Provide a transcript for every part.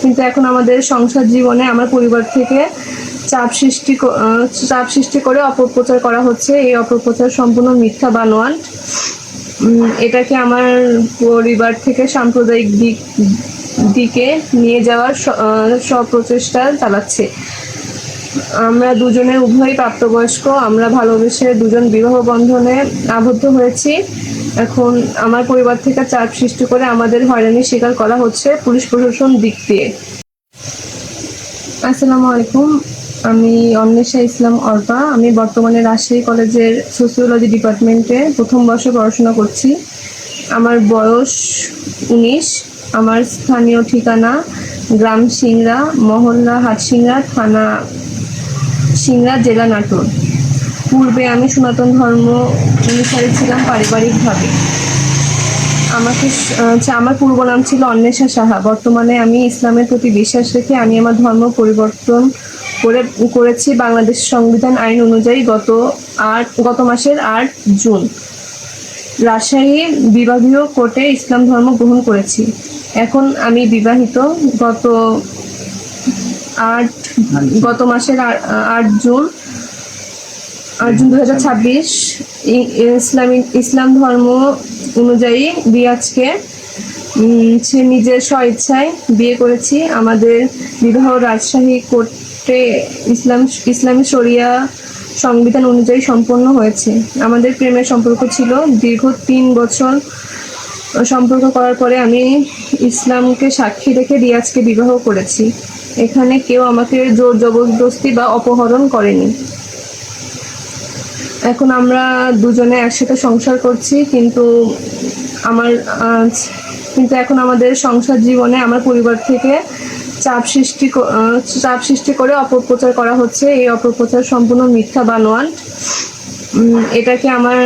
কিন্তু এখন আমাদের সংসার জীবনে আমার পরিবার থেকে চাপ সৃষ্টি করে অপপ্রচার করা হচ্ছে। এই অপপ্রচার সম্পূর্ণ মিথ্যা বানোয়াট। এটাকে আমার পরিবার থেকে সাম্প্রদায়িক দিকে নিয়ে যাওয়ার সব প্রচেষ্টা চালাচ্ছে। আমরা দুজনে উভয়ই প্রাপ্তবয়স্ক, আমরা ভালোবেসে দুজন বিবাহ বন্ধনে আবদ্ধ হয়েছি। এখন আমার পরিবার থেকে চাপ সৃষ্টি করে আমাদের হয়রানির শিকার করা হচ্ছে পুলিশ প্রশাসন দিক দিয়ে। আসসালামু আলাইকুম, আমি অন্বেষা ইসলাম অর্পা। আমি বর্তমানে রাজশাহী কলেজের সোসিওলজি ডিপার্টমেন্টে প্রথম বর্ষে পড়াশোনা করছি। আমার বয়স 19। আমার স্থানীয় ঠিকানা গ্রাম সিংড়া, মহল্লা হাটসিংড়া, থানা সিংড়া, জেলা নাটোর। পূর্বে আমি সনাতন ধর্ম অনুসারী ছিলাম পারিবারিকভাবে। আমার পূর্ব নাম ছিল অন্বেষা সাহা। বর্তমানে আমি ইসলামের প্রতি বিশ্বাস রেখে আমি আমার ধর্ম পরিবর্তন করেছি বাংলাদেশ সংবিধান আইন অনুযায়ী গত মাসের 8 জুন রাজশাহী বিভাগীয় কোর্টে ইসলাম ধর্ম গ্রহণ করেছি। এখন আমি বিবাহিত। গত মাসের 8 জুন 2026 ইসলাম ধর্ম অনুযায়ী রিয়াজকে সে নিজের স্বইচ্ছায় বিয়ে করেছি। আমাদের বিবাহ রাজশাহী কোর্টে ইসলামী শরিয়া সংবিধান অনুযায়ী সম্পন্ন হয়েছে। আমাদের প্রেমের সম্পর্ক ছিল দীর্ঘ 3 বছর। সম্পর্ক করার পরে আমি ইসলামকে সাক্ষী রেখে রিয়াজকে বিবাহ করেছি। এখানে কেউ আমাকে জোর জবরদস্তি বা অপহরণ করেনি। এখন আমরা দুজনে একসাথে সংসার করছি, কিন্তু এখন আমাদের সংসার জীবনে আমার পরিবার থেকে চাপ সৃষ্টি করে অপপ্রচার করা হচ্ছে। এই অপপ্রচার সম্পূর্ণ মিথ্যা বানোয়াট। এটাকে আমার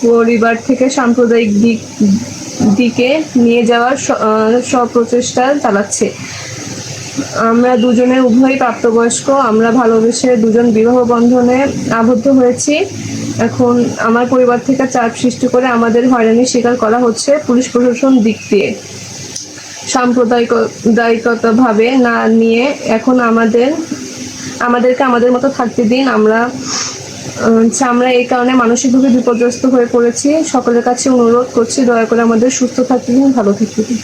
পরিবার থেকে সাম্প্রদায়িক দিকে নিয়ে যাওয়ার সব প্রচেষ্টা চালাচ্ছে। আমরা দুজনে উভয়ই প্রাপ্তবয়স্ক, আমরা ভালোবেসে দুজন বিবাহ বন্ধনে আবদ্ধ হয়েছি। এখন আমার পরিবার থেকে চাপ সৃষ্টি করে আমাদের হয়রানির শিকার করা হচ্ছে পুলিশ প্রশাসন দিক দিয়ে। সাম্প্রদায়িকতা ভাবে না নিয়ে এখন আমাদেরকে আমাদের মতো থাকতে দিন। আমরা এই কারণে মানসিকভাবে বিপর্যস্ত হয়ে পড়েছি। সকলের কাছে অনুরোধ করছি, দয়া করে আমাদের সুস্থ থাকতে দিন, ভালো থাকতে দিন।